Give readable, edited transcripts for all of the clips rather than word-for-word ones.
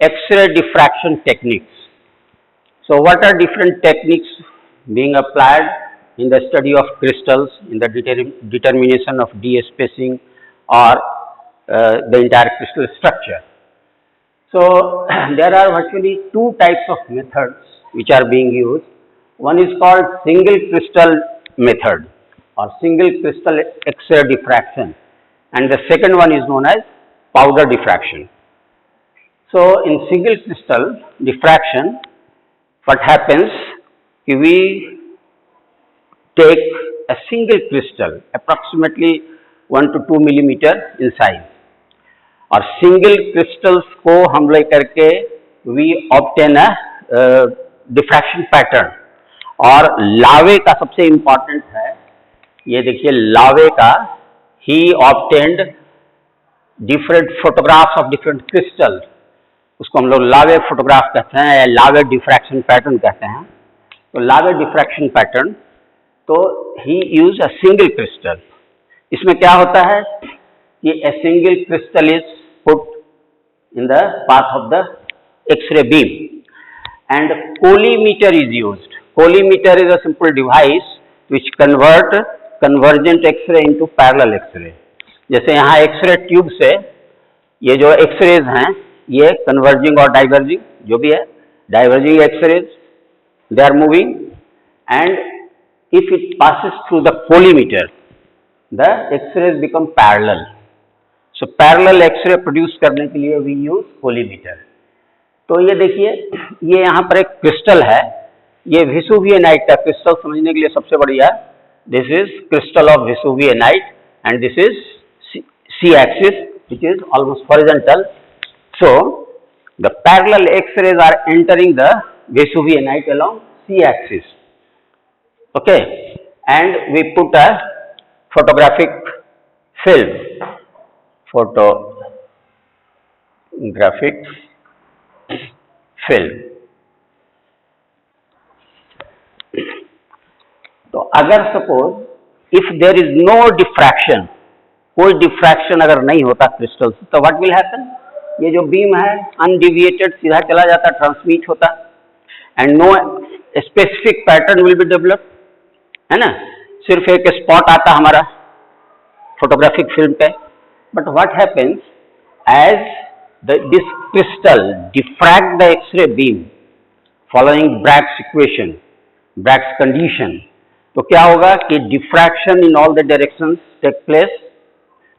X-ray diffraction techniques. So what are different techniques being applied in the study of crystals, in the determination of d spacing or the entire crystal structure? So there are virtually two types of methods which are being used. One is called single crystal method or single crystal X-ray diffraction, and the second one is known as powder diffraction. So in single crystal diffraction, what happens, we take a single crystal approximately 1 to 2 millimeter in size, और single crystals को हम ले करके we obtain a diffraction pattern. और Laue का सबसे important है, ये देखिए लावे का, he obtained different photographs of different crystals, उसको हम लोग लावे फोटोग्राफ कहते हैं या लावे डिफ्रैक्शन पैटर्न कहते हैं. तो लावे डिफ्रैक्शन पैटर्न, तो ही यूज अ सिंगल क्रिस्टल. इसमें क्या होता है कि a single crystal is put in the path of the X-ray beam and collimeter is used. Collimeter is a simple device which convert convergent X-ray into parallel X-ray. जैसे यहाँ X-ray tube से ये जो X-rays हैं ये converging और diverging जो भी है, diverging X-rays they are moving, and if it passes through the collimeter the X-rays become parallel. So parallel X-ray produce करने के लिए we use collimeter. तो ये देखिए ये यहाँ पर एक क्रिस्टल है, ये वेसुवियनाइट का क्रिस्टल समझने के लिए सबसे बढ़िया, this is crystal of vesuvianite and this is C axis which is almost horizontal. So the parallel X-rays are entering the vesuvianite along C axis. Okay, and we put a photographic film, photographic film. तो अगर suppose if there is no diffraction, कोई diffraction अगर नहीं होता crystal से, तो what will happen, ये जो बीम है अनडिविएटेड सीधा चला जाता, ट्रांसमिट होता, and no specific pattern will be develop, है ना, सिर्फ एक स्पॉट आता हमारा फोटोग्राफिक फिल्म पे. But what happens as this crystal diffract the X-ray beam following Bragg's equation, Bragg's condition, तो क्या होगा कि diffraction in all the directions take place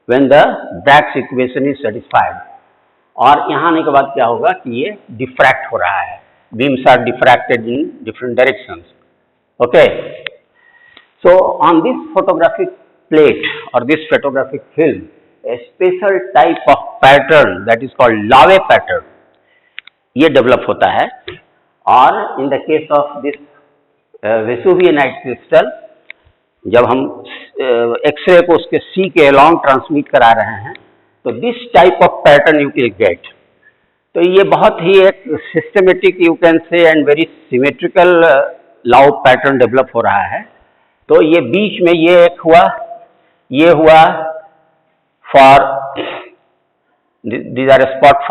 when the Bragg's equation is satisfied. और यहाँ आने के बाद क्या होगा कि ये diffract हो रहा है, beams are diffracted in different directions. Okay, so on this photographic plate or this photographic film, a special type of pattern that is called Lave pattern ये डेवलप होता है. और in the case of this vesuvianite crystal, जब हम x ray को उसके C के along transmit करा रहे हैं, तो this type of pattern you can get. तो ये बहुत ही एक सिस्टमेटिक यू कैन से एंड वेरी सिमेट्रिकल लाव पैटर्न डेवलप हो रहा है. तो ये बीच में ये एक हुआ, ये हुआ for these are a spot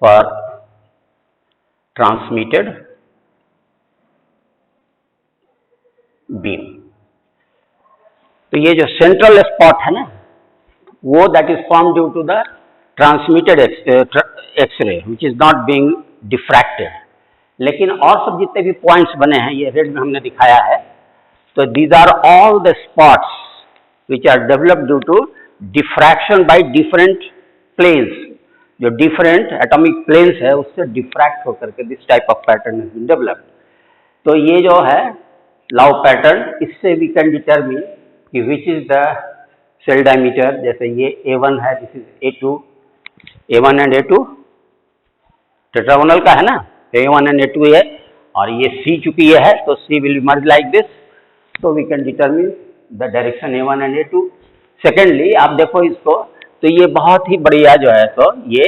for transmitted beam. तो ये जो सेंट्रल स्पॉट है ना, वो that is form due to the transmitted X-ray which is not being diffracted. लेकिन और सब जितने भी पॉइंट्स बने हैं ये रेड में हमने दिखाया है, तो these are all the spots which are developed due to diffraction by different planes. जो डिफरेंट एटॉमिक प्लेन्स है उससे डिफ्रैक्ट होकर के this type of pattern has been developed. तो ये जो है लाव पैटर्न, इससे वी कैन डिटरमिन कि which is the cell diameter. जैसे ये A1 है, this is A2, A1 and A2 tetragonal का है ना, A1 and A2 है, और ये C चूंकि ये है तो C will emerge like this, so we can determine the direction A1 and A2. Secondly आप देखो इसको, तो ये बहुत ही बढ़िया जो है, तो ये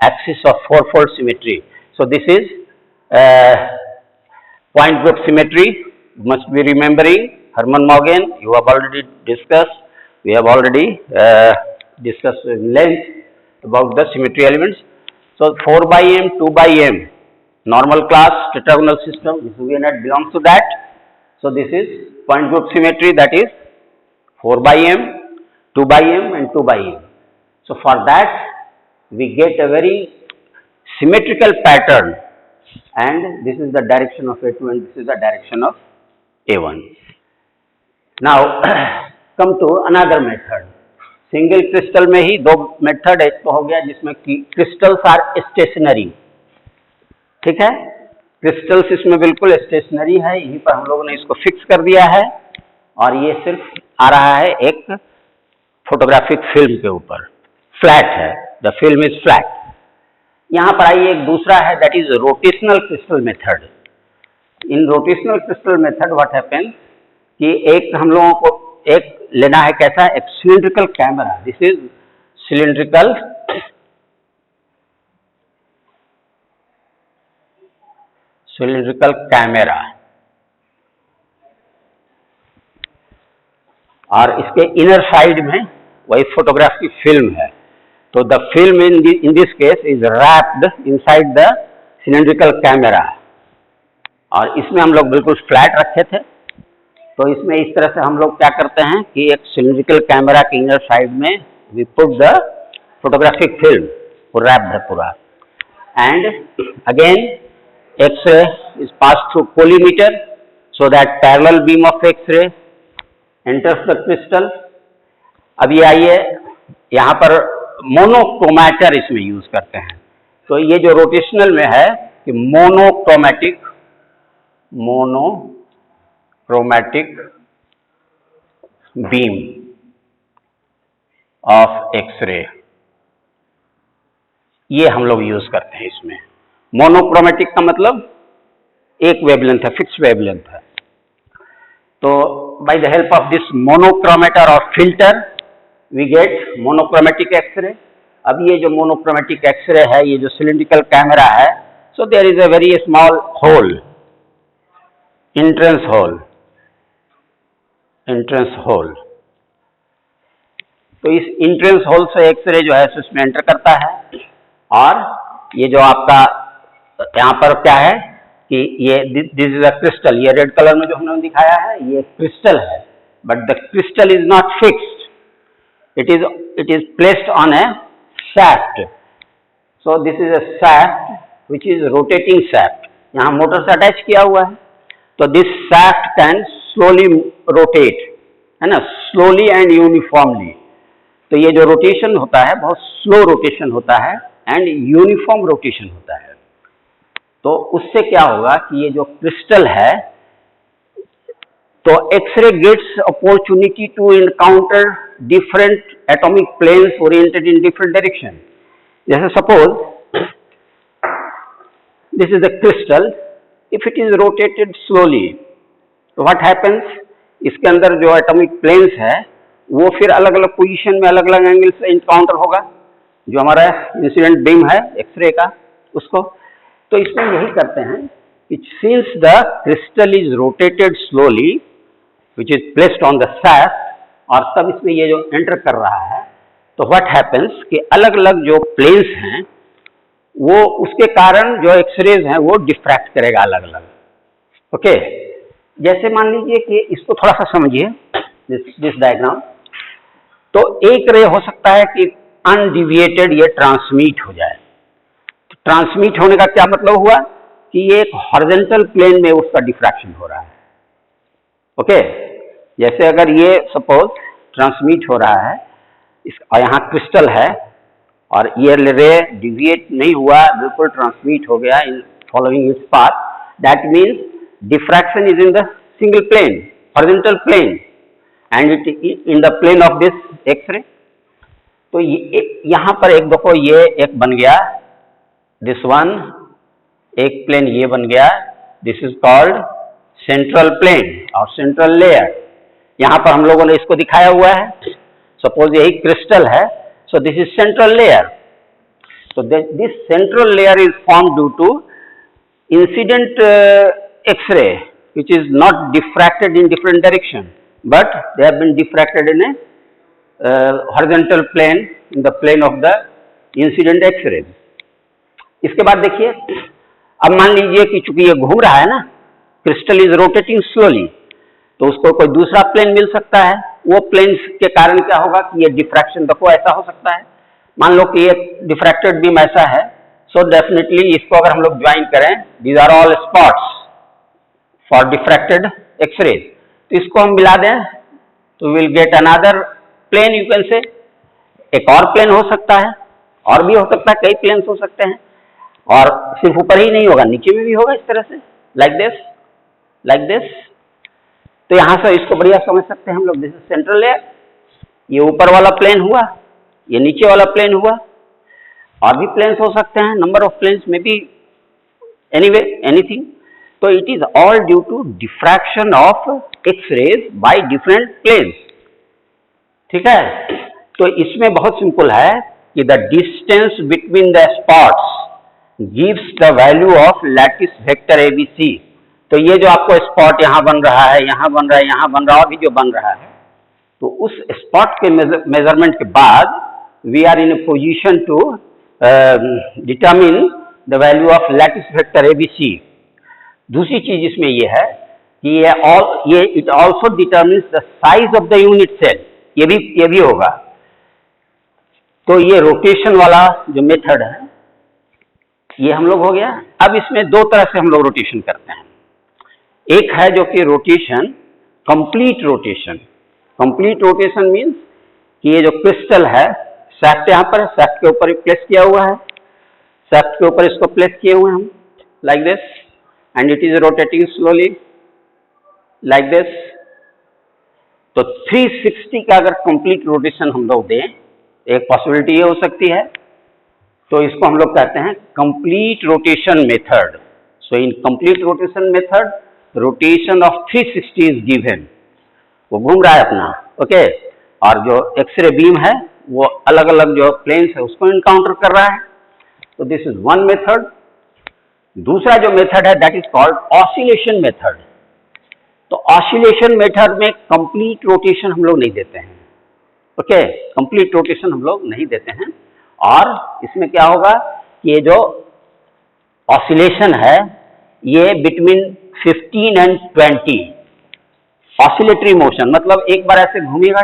axis of fourfold symmetry. So this is point group symmetry, must be remembering Hermann Morgan, you have already discussed We have already discussed in length about the symmetry elements. So 4 by m, 2 by m, normal class tetragonal system, this VNet belongs to that. So this is point group symmetry, that is 4 by m, 2 by m and 2 by m. So for that we get a very symmetrical pattern, and this is the direction of A2 and this is the direction of A1. Now come to another method. Single crystal में ही दो method, एक तो हो गया जिसमें crystals are stationary, ठीक है, crystals इसमें बिल्कुल स्टेशनरी है, यहीं पर हम लोगों ने इसको फिक्स कर दिया है और ये सिर्फ आ रहा है एक फोटोग्राफिक फिल्म के ऊपर, फ्लैट है, द फिल्म इज फ्लैट. यहाँ पर आइए एक दूसरा है, that is rotational crystal method. In rotational crystal method what happens कि एक हम लोगों को एक लेना है, कैसा, एक cylindrical camera. This is cylindrical camera और इसके इनर साइड में वही फोटोग्राफ की फिल्म है. तो the film in this case is wrapped inside the cylindrical camera और इसमें हम लोग बिल्कुल फ्लैट रखे थे. तो इसमें इस तरह से हम लोग क्या करते हैं कि एक सिलिंड्रिकल कैमरा के इनर साइड में we put the photographic film, वो रैप्ड है पूरा, and again X-ray is pass through collimator so that parallel beam of X-ray enters the crystal. अब ये आइए यहाँ पर मोनोक्रोमैटर इसमें यूज करते हैं. तो ये जो रोटेशनल में है कि मोनोक्रोमैटिक बीम ऑफ एक्सरे, ये हम लोग यूज करते हैं इसमें. मोनोक्रोमैटिक का मतलब एक वेवलेंथ है, फिक्स वेवलेंथ है. तो by the help of this monochromator और filter we get monochromatic X-ray. अब ये जो मोनोक्रोमैटिक एक्सरे है, ये जो सिलिंड्रिकल कैमरा है, so there is a very small hole, entrance hole. तो इस एंट्रेंस होल से एक्सरे जो है उसमें एंटर करता है और ये जो आपका यहाँ पर क्या है कि ये दिस इज अ क्रिस्टल, ये रेड कलर में जो हमने दिखाया है ये क्रिस्टल है, but the crystal is not fixed, it is placed on a shaft. So this is a shaft which is rotating shaft. यहाँ मोटर से अटैच किया हुआ है. तो this shaft can slowly rotate, है ना, slowly and uniformly. तो ये जो रोटेशन होता है बहुत स्लो रोटेशन होता है एंड यूनिफॉर्म रोटेशन होता है. तो उससे क्या होगा कि ये जो क्रिस्टल है, तो X-ray gets opportunity to encounter different atomic planes oriented in different direction. जैसे suppose this is the crystal, if it is rotated slowly, तो व्हाट हैपेंस, इसके अंदर जो एटॉमिक प्लेन्स है वो फिर अलग अलग पोजीशन में अलग अलग एंगल से इनकाउंटर होगा, जो हमारा इंसिडेंट बीम है एक्सरे का उसको. तो इसमें यही करते हैं कि since the crystal is rotated slowly which is placed on the shaft, और तब इसमें ये जो एंटर कर रहा है, तो व्हाट हैपेंस कि अलग अलग जो प्लेन्स हैं वो उसके कारण जो एक्सरेज हैं वो डिफ्रैक्ट करेगा अलग अलग. ओके, जैसे मान लीजिए कि इसको थोड़ा सा समझिए, दिस डायग्राम. तो एक रे हो सकता है कि अनडिविएटेड ये ट्रांसमिट हो जाए. तो ट्रांसमिट होने का क्या मतलब हुआ कि ये एक हॉरिजॉन्टल प्लेन में उसका डिफ्रैक्शन हो रहा है. ओके, जैसे अगर ये सपोज ट्रांसमिट हो रहा है और यहाँ क्रिस्टल है और ये रे डिविएट नहीं हुआ, बिल्कुल ट्रांसमिट हो गया in following its path, that means diffraction is in the single plane, horizontal plane, and it in the plane of this X-ray. तो यहाँ पर एक देखो ये एक बन गया, this one, एक प्लेन ये बन गया, this is called central plane और central layer. यहाँ पर हम लोगों ने इसको दिखाया हुआ है. सपोज यही क्रिस्टल है, so this is central layer. So this central layer is formed due to incident X-ray which is not diffracted in different direction, but they have been diffracted in a horizontal plane in the plane of the incident X-rays. इसके बाद देखिए, अब मान लीजिए कि चूंकि ये घूम रहा है ना, क्रिस्टल इज रोटेटिंग स्लोली, तो उसको कोई दूसरा प्लेन मिल सकता है। वो प्लेन के कारण क्या होगा कि ये डिफ्रैक्शन, देखो ऐसा हो सकता है, मान लो कि ये डिफ्रैक्टेड बीम ऐसा है, सो डेफिनेटली इसको अगर हम लोग ज्वाइन करें, these are all spots for diffracted X-rays, तो इसको हम मिला दें तो will get another plane, you can say. एक और प्लेन हो सकता है, और भी हो सकता है, कई प्लेन्स हो सकते हैं, और सिर्फ ऊपर ही नहीं होगा, नीचे में भी होगा, इस तरह से, लाइक दिस, लाइक दिस। तो यहां से इसको बढ़िया समझ सकते हैं हम लोग, दिस इज सेंट्रल लेयर, ये ऊपर वाला प्लेन हुआ, ये नीचे वाला प्लेन हुआ, और भी प्लेन्स हो सकते हैं, number of planes may be, anyway anything. तो it is all due to diffraction of X-rays by different planes, ठीक है। तो इसमें बहुत सिंपल है कि the distance between the spots gives the value of lattice vector ABC. तो ये जो आपको स्पॉट यहाँ बन रहा है, यहाँ बन रहा है, यहाँ बन रहा है, अभी जो बन रहा है, तो उस स्पॉट के मेजरमेंट के बाद we are in a position to determine the value of lattice vector ABC. दूसरी चीज इसमें ये है कि ये it also determines the size of the unit cell, ये भी होगा। तो ये रोटेशन वाला जो मेथड है, ये हम लोग हो गया। अब इसमें दो तरह से हम लोग रोटेशन करते हैं। एक है जो कि rotation, complete rotation. Complete rotation means कि ये जो क्रिस्टल है, शाफ्ट यहाँ पर, शाफ्ट के ऊपर प्लेस किया हुआ है, शाफ्ट के ऊपर इसको प्लेस किए हुए हैं हम, like this, and it is rotating slowly like this. तो 360 का अगर कंप्लीट रोटेशन हम लोग दें, एक पॉसिबिलिटी ये हो सकती है, तो इसको हम लोग कहते हैं complete rotation method. So in complete rotation method, rotation of 360 is given, वो घूम रहा है अपना, ओके, और जो एक्सरे बीम है वो अलग अलग जो प्लेन्स है उसको इनकाउंटर कर रहा है। तो दिस इज वन मेथड। दूसरा जो मेथड है that is called oscillation method. तो ऑसिलेशन मेथड में कंप्लीट रोटेशन हम लोग नहीं देते हैं, ओके, कंप्लीट रोटेशन हम लोग नहीं देते हैं, और इसमें क्या होगा कि ये जो ऑसिलेशन है ये बिटवीन 15 एंड 20 ऑसिलेटरी मोशन, मतलब एक बार ऐसे घूमेगा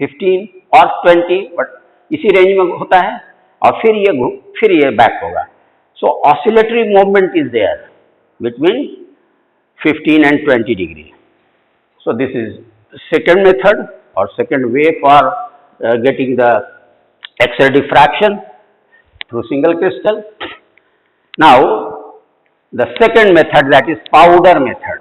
15 और 20, बट इसी रेंज में होता है, और फिर ये बैक होगा। So oscillatory movement is there between 15 and 20 degree. So this is second method or second way for getting the X-ray diffraction through single crystal. Now the second method, that is powder method.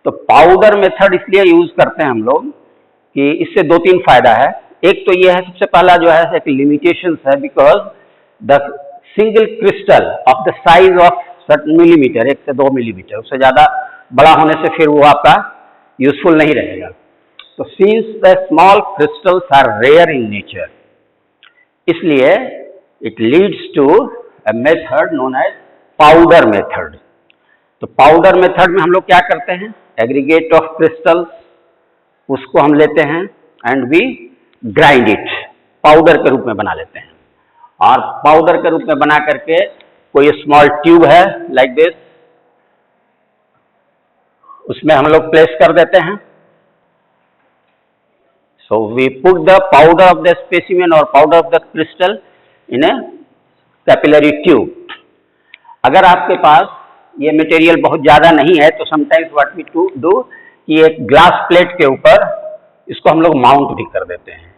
तो powder method इसलिए use करते हैं हम लोग कि इससे दो तीन फायदा है। एक तो ये है, सबसे पहला जो है एक लिमिटेशन है, because the single crystal of the size of certain millimetre, 1 से 2 मिलीमीटर, उससे ज्यादा बड़ा होने से फिर वो आपका यूजफुल नहीं रहेगा। तो since the small crystals are rare in nature, इसलिए it leads to a method known as powder method. तो पाउडर मेथड में हम लोग क्या करते हैं, एग्रीगेट ऑफ क्रिस्टल्स, उसको हम लेते हैं and we grind it, powder के रूप में बना लेते हैं, और पाउडर के रूप में बना करके कोई स्मॉल ट्यूब है लाइक दिस, उसमें हम लोग प्लेस कर देते हैं। So we put the powder of the specimen और powder of the crystal in a capillary tube. अगर आपके पास ये मटेरियल बहुत ज्यादा नहीं है तो समटाइम्स व्हाट वी डू कि एक ग्लास प्लेट के ऊपर इसको हम लोग माउंट भी कर देते हैं,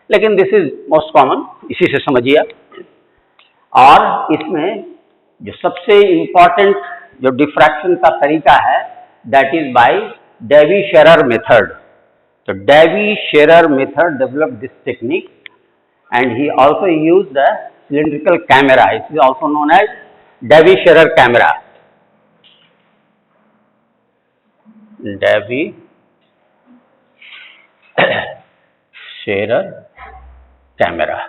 लेकिन दिस इज मोस्ट कॉमन, इसी से समझिए। और इसमें जो सबसे इंपॉर्टेंट जो डिफ्रैक्शन का तरीका है that is by Debye-Scherrer method. तो Debye-Scherrer method developed this technique and he also used the cylindrical camera, it is also known as Davy-Sherrer camera. Davy-Sherrer camera.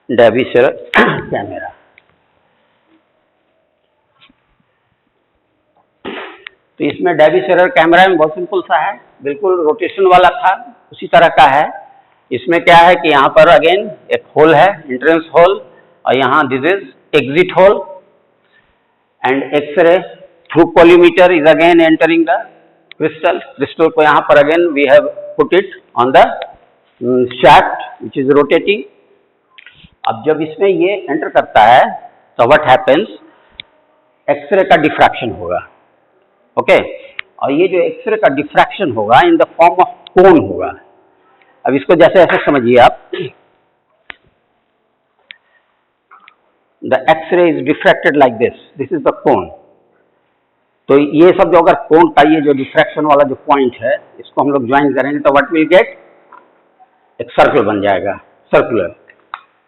Davy-Sherrer camera. तो इसमें डेविसेरर कैमरा में बहुत simple सा है, बिल्कुल रोटेशन वाला था, उसी तरह का है। इसमें क्या है कि यहाँ पर अगेन एक होल है, एंट्रेंस होल, और यहाँ this is exit hole, and X-ray through collimator is again entering the crystal को यहाँ पर again we have put it on the shaft which is rotating। अब जब इसमें ये एंटर करता है तो व्हाट हैपेंस, एक्सरे का डिफ्रैक्शन होगा, ओके। और ये जो एक्सरे का डिफ्रैक्शन होगा in the form of cone होगा। अब इसको जैसे ऐसे समझिए आप, the X-ray is diffracted like this is the cone. तो ये सब जो अगर कोन का ये जो डिफ्रैक्शन वाला जो पॉइंट है, इसको हम लोग ज्वाइन करेंगे तो व्हाट विल गेट, एक सर्कल बन जाएगा, सर्कुलर।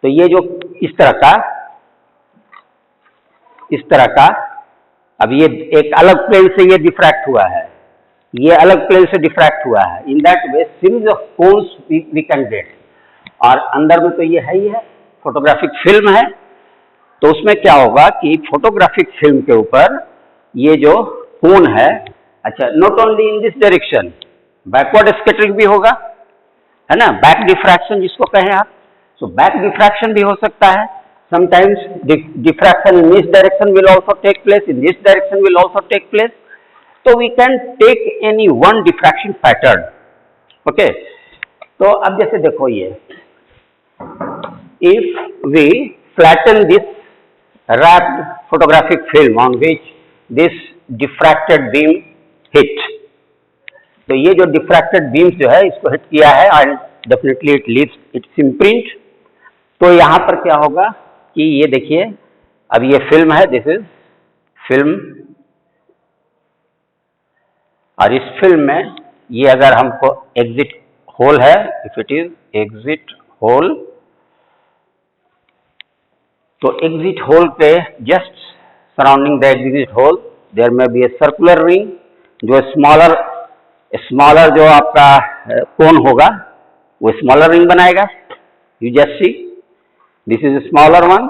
तो ये जो इस तरह का अब ये एक अलग प्लेन से ये डिफ्रैक्ट हुआ है, ये अलग प्लेन से डिफ्रैक्ट हुआ है, in that way series of cones we can get. और अंदर में तो ये है ही है, फोटोग्राफिक फिल्म है, तो उसमें क्या होगा कि फोटोग्राफिक फिल्म के ऊपर ये जो कोन है, अच्छा, not only in this direction, backward scattering भी होगा, है ना, बैक डिफ्रैक्शन जिसको कहें आप। सो बैक डिफ्रैक्शन भी हो सकता है, sometimes diffraction in this direction will also take place, in this direction will also take place. तो we can take any one diffraction pattern, okay. तो अब जैसे देखो ये, if we flatten this wrapped photographic film on which this diffracted beam hit, तो ये जो diffracted beams जो है इसको हिट किया है and definitely it leaves it's imprint. तो यहाँ पर क्या होगा कि ये देखिए, अब ये फिल्म है, दिस इज फिल्म, और इस फिल्म में ये अगर हमको एग्जिट होल है, if it is exit hole, तो एग्जिट होल पे just surrounding the exit hole there may be a circular ring, जो स्मॉलर जो आपका कोन होगा वो स्मॉलर रिंग बनाएगा। You just see, this is smaller one,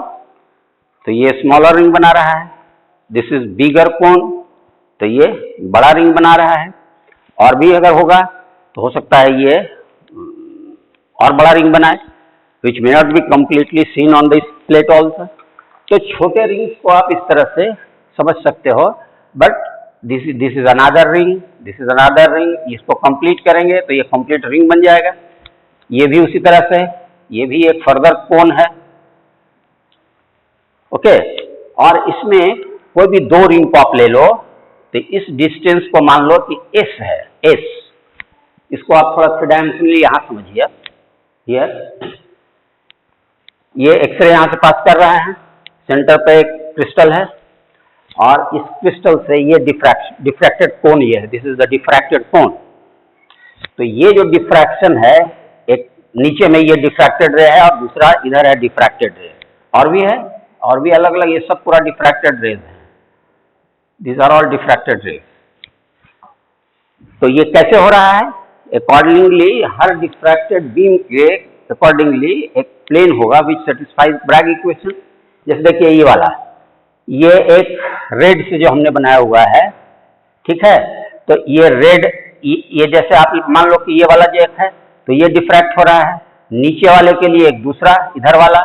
तो ये स्मॉलर रिंग बना रहा है। दिस इज बिगर कोन, तो ये बड़ा रिंग बना रहा है। और भी अगर होगा तो हो सकता है ये और बड़ा रिंग बनाए, which may not be completely seen on this plate also. तो छोटे रिंग्स को आप इस तरह से समझ सकते हो, but this is another ring, this is another ring, इसको कंप्लीट करेंगे तो ये कंप्लीट रिंग बन जाएगा। ये भी उसी तरह से, ये भी एक फर्दर कोन है, ओके। और इसमें कोई भी दो रिंग को आप ले लो, तो इस डिस्टेंस को मान लो कि एस है, एस, इसको आप थोड़ा थ्री डायमेंशनली यहां समझिए। ये एक्सरे यहां से पास कर रहा है, सेंटर पे एक क्रिस्टल है, और इस क्रिस्टल से ये डिफ्रैक्टेड कोन ये है, दिस इज द डिफ्रैक्टेड कोन। तो ये जो डिफ्रैक्शन है, एक नीचे में ये डिफ्रैक्टेड रे है और दूसरा इधर है डिफ्रैक्टेड रे, और भी है, और भी अलग अलग, ये सब पूरा डिफ्रैक्टेड रेज है, these are all diffracted rays. तो ये कैसे हो रहा है, अकॉर्डिंगली हर डिफ्रैक्टेड बीम के अकॉर्डिंगली एक प्लेन होगा विच सेटिस्फाइज ब्रैग इक्वेशन। जैसे देखिए ये वाला, ये एक रेड से जो हमने बनाया हुआ है, ठीक है, तो ये रेड, ये जैसे आप मान लो कि ये वाला जो एक है, तो ये डिफ्रैक्ट हो रहा है, नीचे वाले के लिए एक दूसरा इधर वाला।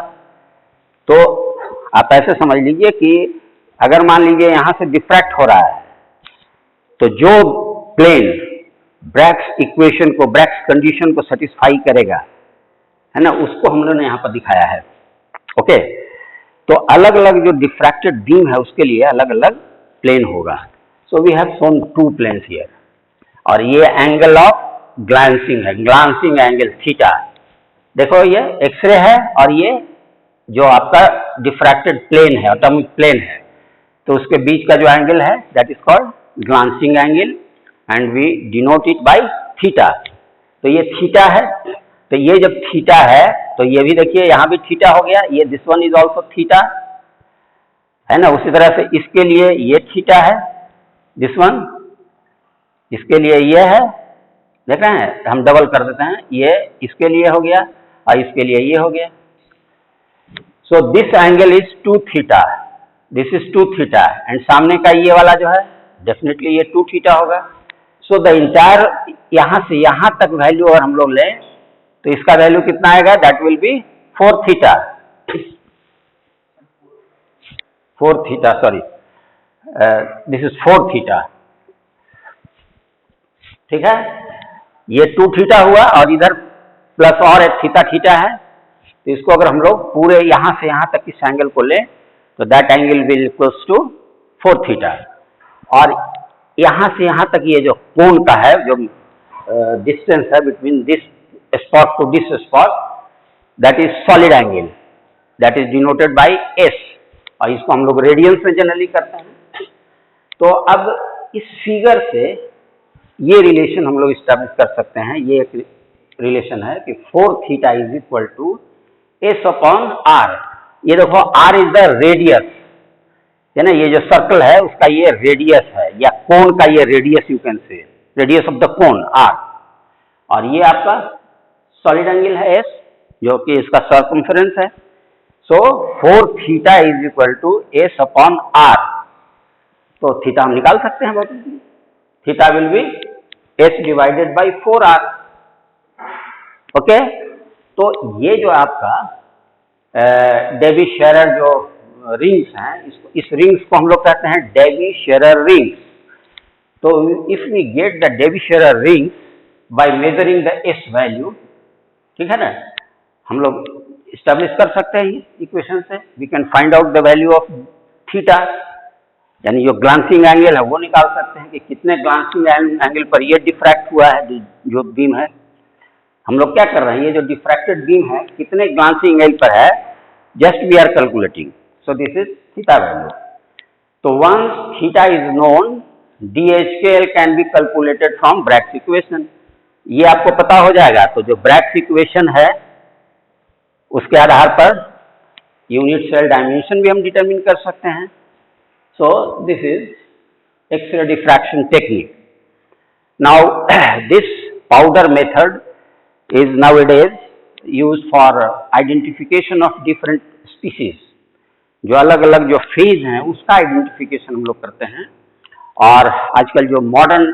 तो आप ऐसे समझ लीजिए कि अगर मान लीजिए यहां से डिफ्रैक्ट हो रहा है, तो जो प्लेन ब्रैग्स इक्वेशन को, ब्रैग्स कंडीशन को सेटिस्फाई करेगा, है ना, उसको हम लोगों ने यहां पर दिखाया है, ओके। तो अलग अलग जो डिफ्रैक्टेड बीम है उसके लिए अलग अलग प्लेन होगा। So we have shown two planes here, और ये एंगल ऑफ ग्लांसिंग है, ग्लांसिंग एंगल थीटा। देखो ये एक्सरे है और ये जो आपका डिफ्रैक्टेड प्लेन है, एटॉमिक प्लेन है, तो उसके बीच का जो एंगल है that is called glancing angle, and we denote it by theta. तो ये थीटा है, तो ये जब थीटा है तो ये भी देखिए यहाँ भी थीटा हो गया, ये this one is also theta, है ना। उसी तरह से इसके लिए ये थीटा है, दिस वन, इसके लिए ये है, देख रहे हैं, हम डबल कर देते हैं, ये इसके लिए हो गया और इसके लिए ये हो गया। So this angle is 2 theta, this is 2 theta, and सामने का ये वाला जो है डेफिनेटली ये 2 थीटा होगा। सो द इंटायर यहाँ से यहाँ तक वैल्यू और हम लोग लें तो इसका वैल्यू कितना आएगा, that will be 4 theta, 4 theta, sorry this is 4 theta, ठीक है। ये 2 थीटा हुआ और इधर प्लस और एक थीटा थीटा है, तो इसको अगर हम लोग पूरे यहाँ से यहाँ तक इस एंगल को लें तो that angle will equals to 4 theta. और यहाँ से यहाँ तक ये जो कोण का है, जो डिस्टेंस है between this spot to this spot, that is solid angle, that is denoted by S, और इसको हम लोग रेडियंस में जनरली करते हैं। तो अब इस फिगर से ये रिलेशन हम लोग स्टैब्लिश कर सकते हैं। ये एक रिलेशन है कि 4 theta is equal to S upon R. ये देखो आर इज द रेडियस, है ना, ये जो सर्कल है उसका ये रेडियस है, या कोन का ये radius, you can say radius of the cone R, और ये आपका सॉलिड एंगल है एस, जो कि इसका सर्कमफेरेंस है। So 4 theta is equal to S upon R. तो थीटा हम निकाल सकते हैं, बहुत theta will be S divided by 4 R. Okay, तो ये जो आपका डेवी शेरर जो रिंग्स हैं, इस रिंग्स को हम लोग कहते हैं डेवी शेरर रिंग्स। तो if we get the Debye Scherrer rings by measuring the S value, ठीक है ना, हम लोग स्टैब्लिश कर सकते हैं इक्वेशन से। We can find out the value of theta, यानी जो ग्लांसिंग एंगल है वो निकाल सकते हैं कि कितने ग्लांसिंग एंगल पर ये डिफ्रैक्ट हुआ है जो बीम है। हम लोग क्या कर रहे हैं, ये जो डिफ्रैक्टेड बीम है कितने ग्लांसिंग एंगल पर है, just we are calculating. So this is theta value. तो once theta is known, DHKL can be calculated from Bragg's equation. ये आपको पता हो जाएगा, तो जो ब्रैग्स इक्वेशन है उसके आधार पर यूनिट सेल डायमेंशन भी हम डिटरमिन कर सकते हैं। So this is x-ray diffraction technique. Now this powder method is nowadays used for identification of different species। जो अलग अलग जो फेज हैं उसका आइडेंटिफिकेशन हम लोग करते हैं। और आजकल जो मॉडर्न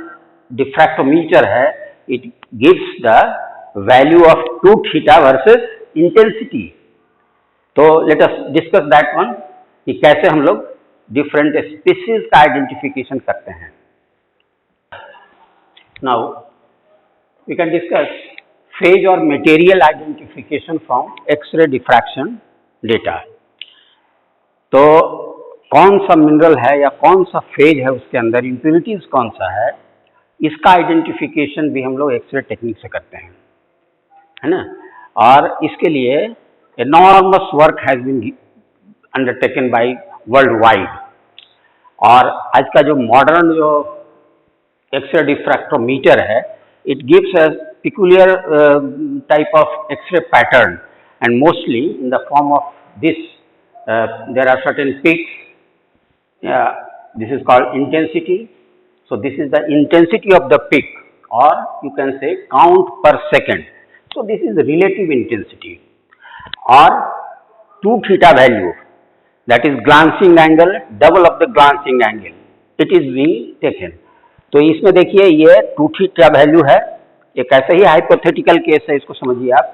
डिफ्रैक्टोमीटर है, it gives the value of 2 theta versus intensity. तो let us discuss that one, कि कैसे हम लोग डिफरेंट स्पीसीज का आइडेंटिफिकेशन करते हैं। Now we can discuss phase और material identification from X-ray diffraction data. तो कौन सा मिनरल है या कौन सा फेज है, उसके अंदर इम्प्योरिटीज कौन सा है, इसका आइडेंटिफिकेशन भी हम लोग एक्सरे टेक्निक से करते हैं, है ना। और इसके लिए enormous work has been undertaken by world wide. और आज का जो मॉडर्न जो एक्सरे डिफ्रैक्टोमीटर है, it gives us peculiar type of X-ray pattern, and mostly in the form of this, there are certain peaks. This is called intensity. So this is the intensity of the peak, or you can say count per second. So this is relative intensity, or 2 theta value, that is glancing angle, double of the glancing angle, it is being taken. तो इसमें देखिए ये 2 theta value है, एक ऐसे ही hypothetical case है, इसको समझिए आप।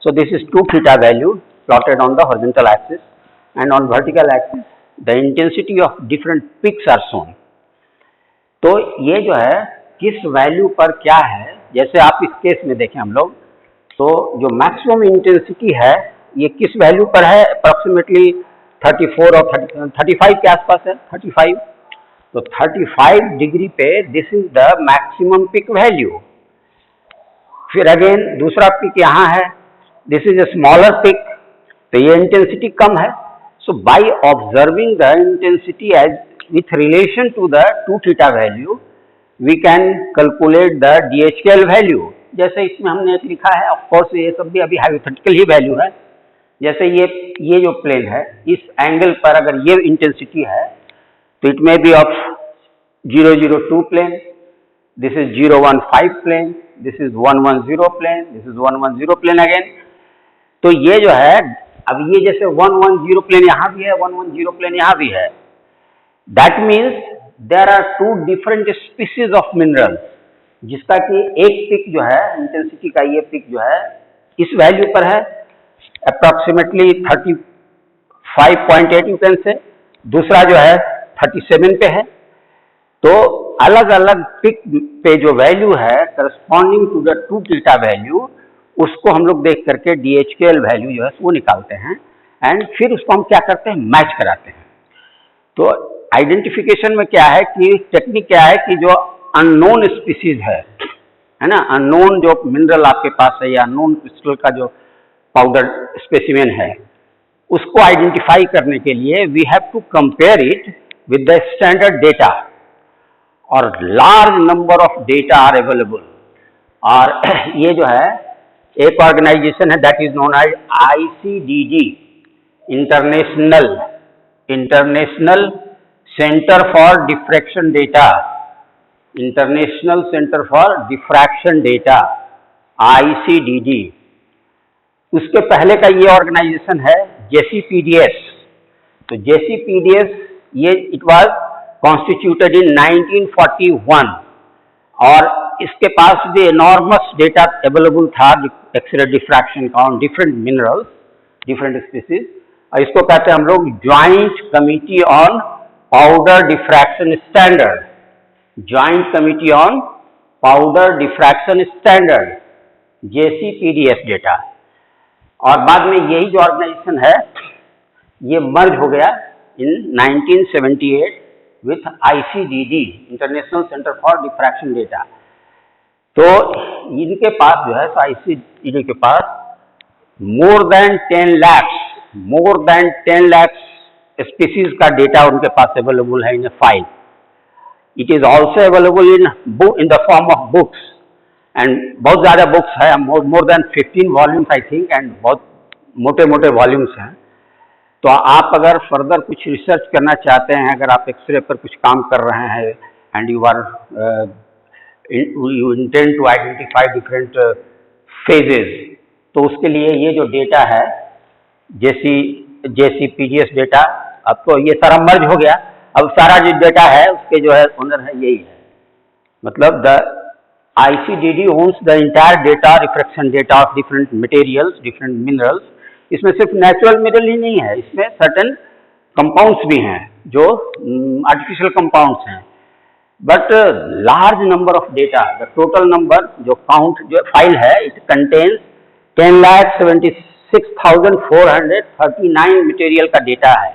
So this is 2 theta value plotted on the horizontal axis, and on vertical axis the intensity of different peaks are shown. तो ये जो है किस वैल्यू पर क्या है, जैसे आप इस केस में देखें हम लोग, तो जो मैक्सिमम इंटेंसिटी है ये किस वैल्यू पर है, अप्रॉक्सीमेटली 34 और 35 के आसपास है, 35। तो 35 डिग्री पे this is the maximum peak value. फिर अगेन दूसरा पिक यहाँ है, this is a smaller peak, तो ये इंटेंसिटी कम है। So by observing the intensity as with relation to the 2 theta value, we can calculate the DHKL value. जैसे इसमें हमने एक लिखा है, ऑफ कोर्स ये सब भी अभी हाइपोथेटिकल ही वैल्यू है। जैसे ये जो प्लेन है, इस एंगल पर अगर ये इंटेंसिटी है, तो it may be of 002 plane, this is 015 plane, this is 110 plane, this is 110 plane again. तो ये जो है, अब ये जैसे 110 प्लेन यहाँ भी है, 110 प्लेन यहाँ भी है, that means there are two different species of minerals, जिसका कि एक पिक जो है इंटेंसिटी का, ये पिक जो है इस वैल्यू पर है अप्रॉक्सीमेटली 35.8 यू कैन से, दूसरा जो है 37 पे है। तो अलग अलग पिक पे जो वैल्यू है corresponding to the two theta value, उसको हम लोग देख करके DHKL वैल्यू जो है वो निकालते हैं एंड फिर उसको हम क्या करते हैं, मैच कराते हैं। तो आइडेंटिफिकेशन में क्या है कि टेक्निक क्या है कि जो अननोन स्पीसीज है ना, अननोन जो मिनरल आपके पास है या अननोन क्रिस्टल का जो पाउडर स्पेसिमेन है, उसको आइडेंटिफाई करने के लिए we have to compare it with the standard data, और large number of data are available. और ये जो है एक ऑर्गेनाइजेशन है that is known as ICDD, international centre for diffraction data, international centre for diffraction data, ICDD। उसके पहले का ये ऑर्गेनाइजेशन है JCPDS। तो JCPDS ये इट वाज कॉन्स्टिट्यूटेड इन 1941, और इसके पास भी एनॉर्मस डेटा अवेलेबल था एक्सरे डिफ्रैक्शन का on different minerals, different species. और इसको कहते हैं हम लोग joint committee on powder diffraction standard, joint committee on powder diffraction standard, JCPDS data. और बाद में यही जो ऑर्गेनाइजेशन है ये मर्ज हो गया in 1978 with ICDD, international centre for diffraction data. तो इनके पास जो है, तो ICDD के पास मोर देन 10 लाख स्पीसीज का डेटा उनके पास अवेलेबल है in a file. It is also available in the form of books, and बहुत ज़्यादा बुक्स है, more than 15 volumes I think, and बहुत मोटे मोटे वॉल्यूम्स हैं। तो आप अगर फर्दर कुछ रिसर्च करना चाहते हैं, अगर आप एक्सरे पर कुछ काम कर रहे हैं and you intend to identify different phases, तो उसके लिए ये जो डेटा है JCPDS डेटा, अब तो ये सारा मर्ज हो गया, अब सारा जो डेटा है उसके जो है ओनर है यही है, मतलब the ICDD owns the entire data, refraction data of different materials, different minerals. इसमें सिर्फ नेचुरल मिनरल ही नहीं है, इसमें सर्टेन कंपाउंड्स भी हैं जो आर्टिफिशियल कंपाउंड्स हैं, but large number of data, the total number जो काउंट जो फाइल है, इट कंटेन्स 10,76,439 मटेरियल का डेटा है।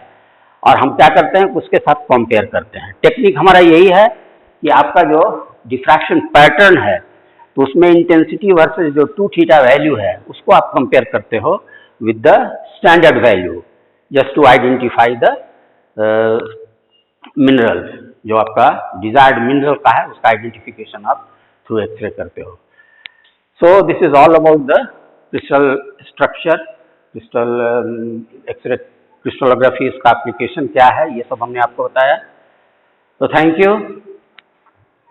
और हम क्या करते हैं, उसके साथ कंपेयर करते हैं। टेक्निक हमारा यही है कि आपका जो डिफ्रैक्शन पैटर्न है, तो उसमें इंटेंसिटी वर्सेस जो 2 थीटा वैल्यू है उसको आप कंपेयर करते हो with the standard value, just to identify the mineral, जो आपका डिजायर्ड मिनरल का है उसका आइडेंटिफिकेशन आप थ्रू एक्सरे करते हो। So this is all about the crystal structure, crystal x-ray crystallography, इसका एप्लीकेशन क्या है, ये सब हमने आपको बताया। तो थैंक यू।